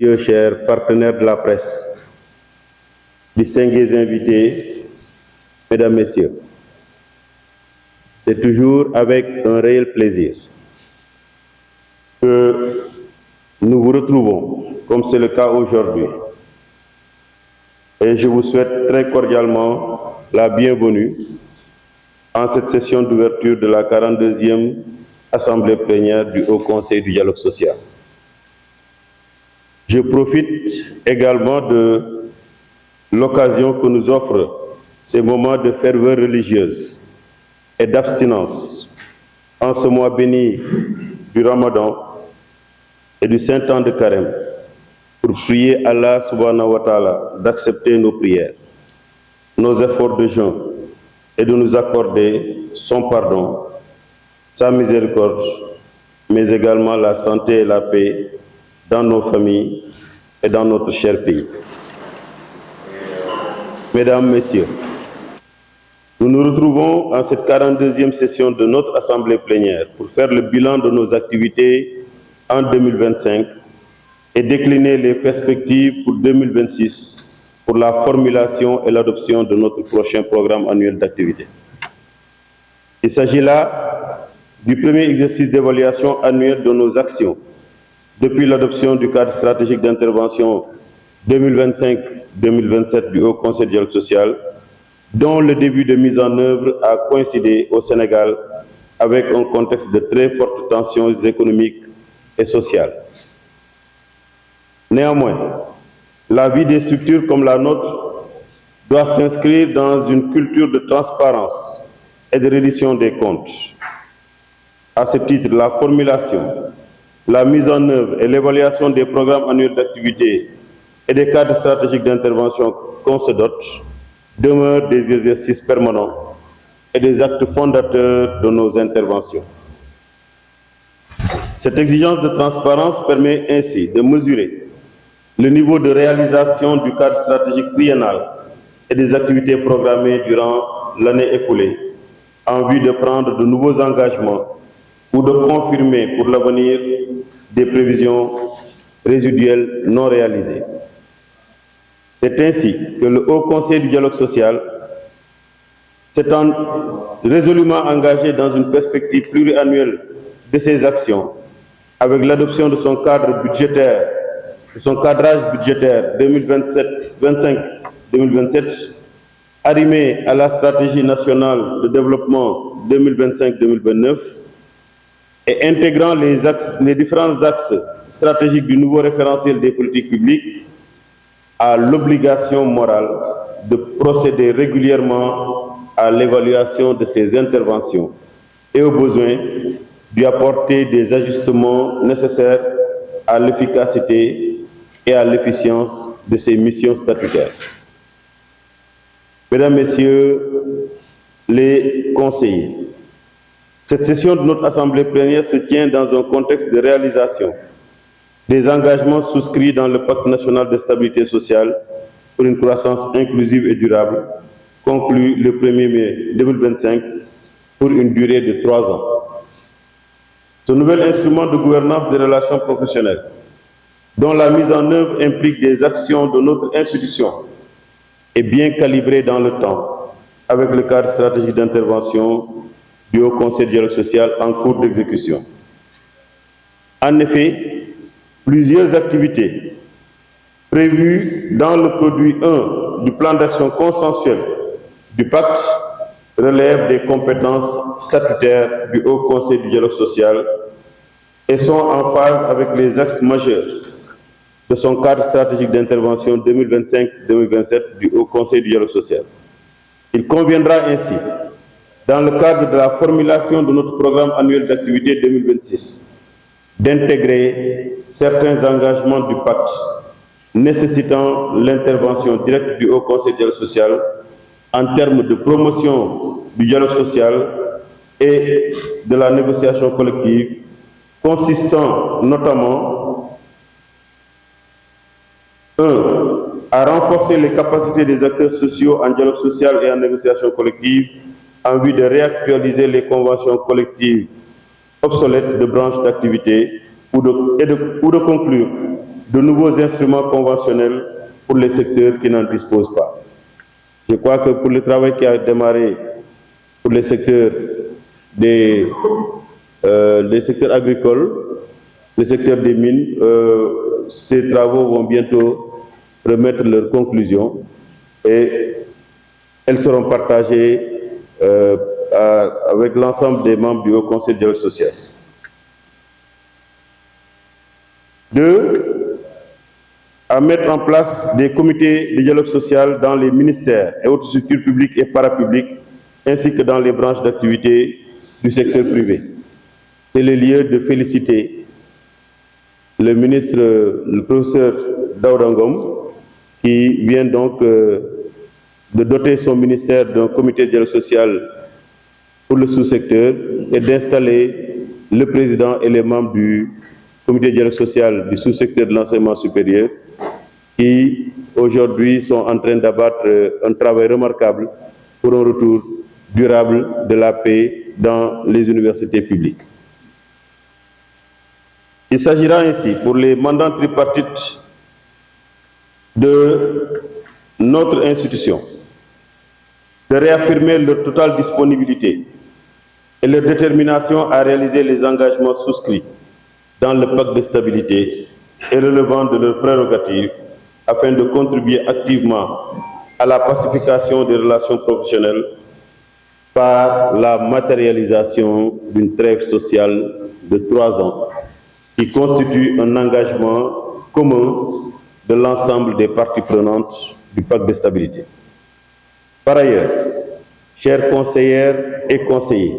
Chers partenaires de la presse, distingués invités, mesdames, messieurs, c'est toujours avec un réel plaisir que nous vous retrouvons, comme c'est le cas aujourd'hui. Et je vous souhaite très cordialement la bienvenue en cette session d'ouverture de la 42e Assemblée plénière du Haut Conseil du dialogue social. Je profite également de l'occasion que nous offrent ces moments de ferveur religieuse et d'abstinence en ce mois béni du Ramadan et du Saint-Temps de Carême pour prier Allah subhanahu wa ta'ala d'accepter nos prières, nos efforts de jeûne et de nous accorder son pardon, sa miséricorde, mais également la santé et la paix dans nos familles et dans notre cher pays. Mesdames, Messieurs, nous nous retrouvons en cette 42e session de notre Assemblée plénière pour faire le bilan de nos activités en 2025 et décliner les perspectives pour 2026 pour la formulation et l'adoption de notre prochain programme annuel d'activité. Il s'agit là du premier exercice d'évaluation annuelle de nos actions depuis l'adoption du cadre stratégique d'intervention 2025-2027 du Haut Conseil du dialogue social, dont le début de mise en œuvre a coïncidé au Sénégal avec un contexte de très fortes tensions économiques et sociales. Néanmoins, la vie des structures comme la nôtre doit s'inscrire dans une culture de transparence et de reddition des comptes. À ce titre, la formulation, la mise en œuvre et l'évaluation des programmes annuels d'activité et des cadres stratégiques d'intervention qu'on se dote demeurent des exercices permanents et des actes fondateurs de nos interventions. Cette exigence de transparence permet ainsi de mesurer le niveau de réalisation du cadre stratégique triennal et des activités programmées durant l'année écoulée en vue de prendre de nouveaux engagements ou de confirmer pour l'avenir des prévisions résiduelles non réalisées. C'est ainsi que le Haut Conseil du dialogue social s'est résolument engagé dans une perspective pluriannuelle de ses actions avec l'adoption de son cadre budgétaire, de son cadrage budgétaire 2025-2027, arrimé à la stratégie nationale de développement 2025-2029 et intégrant les différents axes stratégiques du nouveau référentiel des politiques publiques, a l'obligation morale de procéder régulièrement à l'évaluation de ses interventions et au besoin d'y apporter des ajustements nécessaires à l'efficacité et à l'efficience de ses missions statutaires. Mesdames, Messieurs les conseillers, cette session de notre Assemblée plénière se tient dans un contexte de réalisation des engagements souscrits dans le Pacte national de stabilité sociale pour une croissance inclusive et durable, conclu le 1er mai 2025 pour une durée de 3 ans. Ce nouvel instrument de gouvernance des relations professionnelles, dont la mise en œuvre implique des actions de notre institution, est bien calibré dans le temps avec le cadre stratégique d'intervention du Haut Conseil du dialogue social en cours d'exécution. En effet, plusieurs activités prévues dans le produit 1 du plan d'action consensuel du pacte relèvent des compétences statutaires du Haut Conseil du dialogue social et sont en phase avec les axes majeurs de son cadre stratégique d'intervention 2025-2027 du Haut Conseil du dialogue social. Il conviendra ainsi, dans le cadre de la formulation de notre programme annuel d'activité 2026, d'intégrer certains engagements du pacte nécessitant l'intervention directe du Haut Conseil du dialogue social en termes de promotion du dialogue social et de la négociation collective, consistant notamment 1. À renforcer les capacités des acteurs sociaux en dialogue social et en négociation collective en vue de réactualiser les conventions collectives obsolètes de branches d'activité ou de conclure de nouveaux instruments conventionnels pour les secteurs qui n'en disposent pas. Je crois que pour le travail qui a démarré pour les secteurs les secteurs agricoles, le secteur des mines, ces travaux vont bientôt remettre leurs conclusions et elles seront partagées avec l'ensemble des membres du Haut Conseil du dialogue social. 2. À mettre en place des comités de dialogue social dans les ministères et autres structures publiques et parapubliques, ainsi que dans les branches d'activité du secteur privé. C'est le lieu de féliciter le ministre, le professeur Daouda Ngom, qui vient donc de doter son ministère d'un comité de dialogue social pour le sous-secteur et d'installer le président et les membres du comité de dialogue social du sous-secteur de l'enseignement supérieur, qui aujourd'hui sont en train d'abattre un travail remarquable pour un retour durable de la paix dans les universités publiques. Il s'agira ainsi pour les mandants tripartites de notre institution de réaffirmer leur totale disponibilité et leur détermination à réaliser les engagements souscrits dans le pacte de stabilité et relevant de leurs prérogatives afin de contribuer activement à la pacification des relations professionnelles par la matérialisation d'une trêve sociale de 3 ans qui constitue un engagement commun de l'ensemble des parties prenantes du pacte de stabilité. Par ailleurs, chères conseillères et conseillers,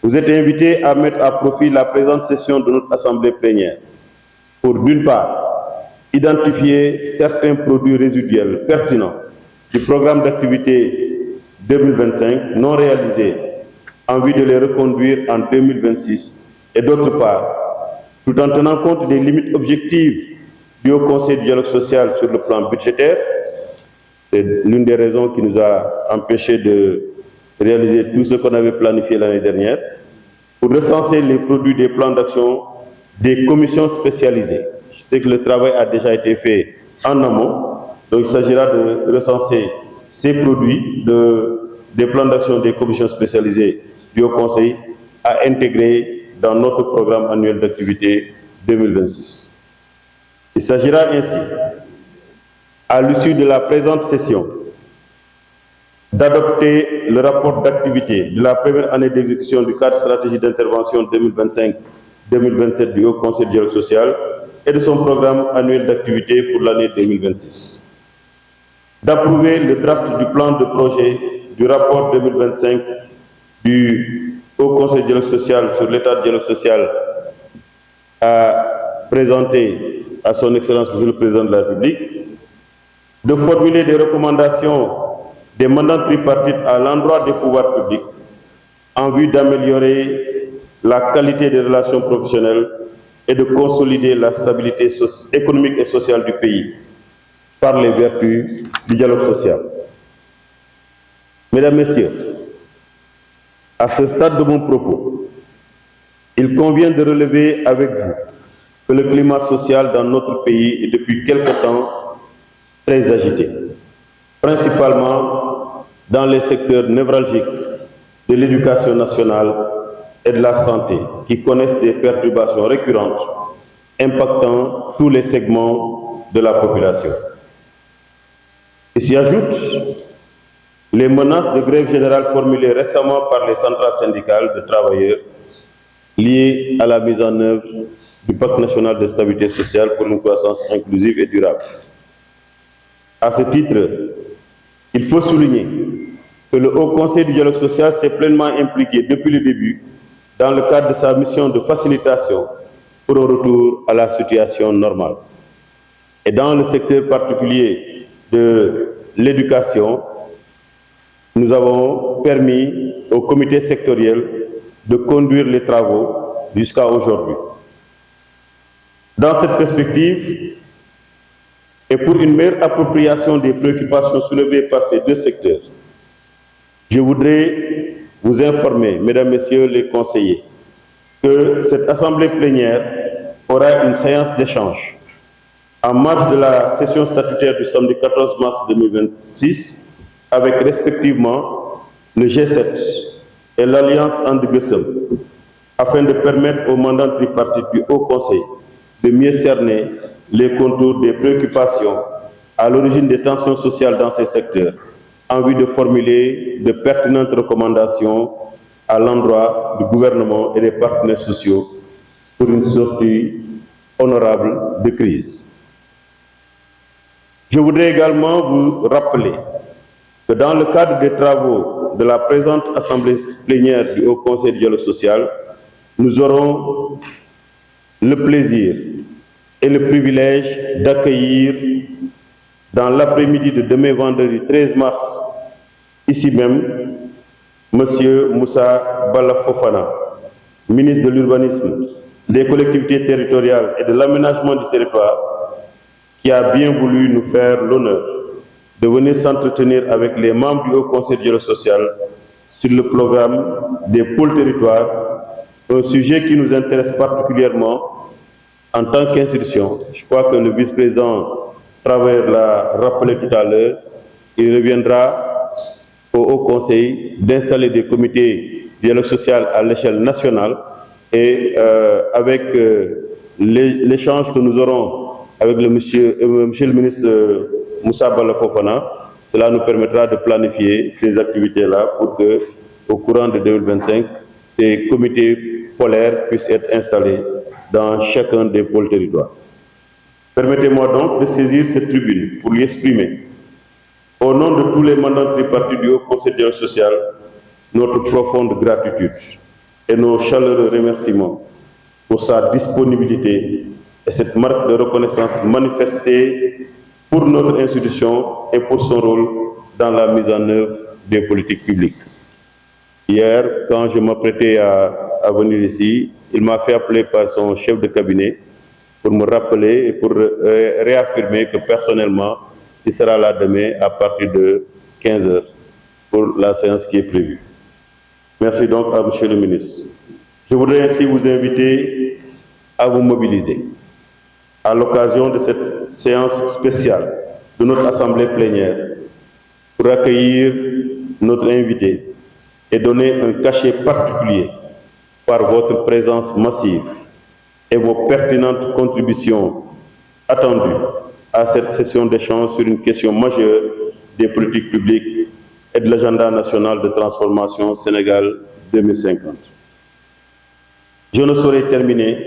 vous êtes invités à mettre à profit la présente session de notre Assemblée plénière pour, d'une part, identifier certains produits résiduels pertinents du programme d'activité 2025 non réalisés en vue de les reconduire en 2026 et d'autre part, tout en tenant compte des limites objectives du Haut Conseil du dialogue social sur le plan budgétaire. C'est l'une des raisons qui nous a empêchés de réaliser tout ce qu'on avait planifié l'année dernière, pour recenser les produits des plans d'action des commissions spécialisées. Je sais que le travail a déjà été fait en amont, donc il s'agira de recenser ces produits des plans d'action des commissions spécialisées du Haut Conseil à intégrer dans notre programme annuel d'activité 2026. Il s'agira ainsi, à l'issue de la présente session, d'adopter le rapport d'activité de la première année d'exécution du cadre stratégique d'intervention 2025-2027 du Haut Conseil du dialogue social et de son programme annuel d'activité pour l'année 2026. D'approuver le draft du plan de projet du rapport 2025 du Haut Conseil du dialogue social sur l'état du dialogue social à présenter à son Excellence Monsieur le Président de la République, de formuler des recommandations des mandants tripartites à l'endroit des pouvoirs publics en vue d'améliorer la qualité des relations professionnelles et de consolider la stabilité économique et sociale du pays par les vertus du dialogue social. Mesdames, Messieurs, à ce stade de mon propos, il convient de relever avec vous que le climat social dans notre pays est depuis quelque temps très agité, principalement dans les secteurs névralgiques de l'éducation nationale et de la santé, qui connaissent des perturbations récurrentes impactant tous les segments de la population. Et s'y ajoutent les menaces de grève générale formulées récemment par les centrales syndicales de travailleurs liées à la mise en œuvre du Pacte national de stabilité sociale pour une croissance inclusive et durable. À ce titre, il faut souligner que le Haut Conseil du dialogue social s'est pleinement impliqué depuis le début dans le cadre de sa mission de facilitation pour un retour à la situation normale. Et dans le secteur particulier de l'éducation, nous avons permis au comité sectoriel de conduire les travaux jusqu'à aujourd'hui. Dans cette perspective, et pour une meilleure appropriation des préoccupations soulevées par ces deux secteurs, je voudrais vous informer, Mesdames, Messieurs les conseillers, que cette assemblée plénière aura une séance d'échange En marge de la session statutaire du samedi 14 mars 2026, avec respectivement le G7 et l'Alliance And-Gueusseum, afin de permettre aux mandants tripartites du Haut Conseil de mieux cerner les contours des préoccupations à l'origine des tensions sociales dans ces secteurs, en vue de formuler de pertinentes recommandations à l'endroit du gouvernement et des partenaires sociaux pour une sortie honorable de crise. Je voudrais également vous rappeler que dans le cadre des travaux de la présente Assemblée plénière du Haut Conseil du dialogue social, nous aurons le plaisir et le privilège d'accueillir dans l'après-midi de demain vendredi 13 mars, ici même, M. Moussa Bala Fofana, ministre de l'Urbanisme, des collectivités territoriales et de l'aménagement du territoire, qui a bien voulu nous faire l'honneur de venir s'entretenir avec les membres du Haut Conseil du dialogue social sur le programme des pôles territoires, un sujet qui nous intéresse particulièrement en tant qu'institution. Je crois que le vice-président Travers l'a rappelé tout à l'heure. Il reviendra au Haut Conseil d'installer des comités de dialogue social à l'échelle nationale et avec l'échange que nous aurons avec monsieur le ministre Moussa Bala Fofana, cela nous permettra de planifier ces activités-là pour que, au courant de 2025, ces comités polaires puissent être installés dans chacun des pôles territoires. Permettez-moi donc de saisir cette tribune pour lui exprimer, au nom de tous les mandants tripartites du Haut Conseil du dialogue social, notre profonde gratitude et nos chaleureux remerciements pour sa disponibilité et cette marque de reconnaissance manifestée pour notre institution et pour son rôle dans la mise en œuvre des politiques publiques. Hier, quand je m'apprêtais à venir ici, il m'a fait appeler par son chef de cabinet pour me rappeler et pour réaffirmer que personnellement, il sera là demain à partir de 15 h pour la séance qui est prévue. Merci donc à Monsieur le ministre. Je voudrais ainsi vous inviter à vous mobiliser à l'occasion de cette séance spéciale de notre Assemblée plénière pour accueillir notre invité et donner un cachet particulier par votre présence massive et vos pertinentes contributions attendues à cette session d'échange sur une question majeure des politiques publiques et de l'agenda national de transformation Sénégal 2050. Je ne saurais terminer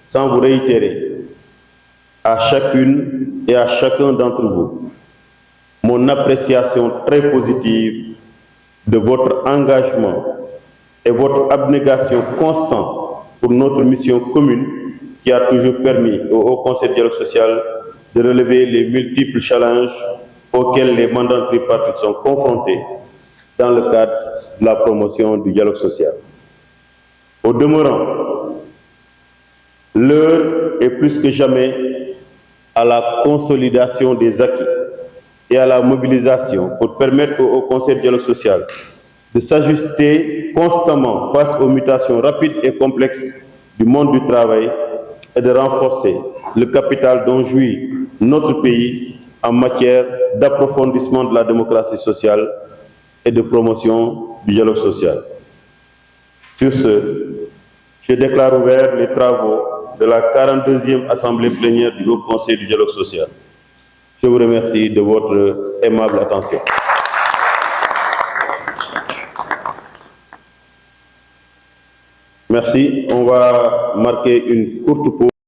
sans vous réitérer à chacune et à chacun d'entre vous mon appréciation très positive de votre engagement et votre abnégation constante pour notre mission commune qui a toujours permis au Haut Conseil du dialogue social de relever les multiples challenges auxquels les mandants tripartites sont confrontés dans le cadre de la promotion du dialogue social. Au demeurant, l'heure est plus que jamais à la consolidation des acquis et à la mobilisation pour permettre au Haut Conseil du dialogue social de s'ajuster constamment face aux mutations rapides et complexes du monde du travail et de renforcer le capital dont jouit notre pays en matière d'approfondissement de la démocratie sociale et de promotion du dialogue social. Sur ce, je déclare ouverts les travaux de la 42e Assemblée plénière du Haut Conseil du dialogue social. Je vous remercie de votre aimable attention. Merci. On va marquer une courte pause.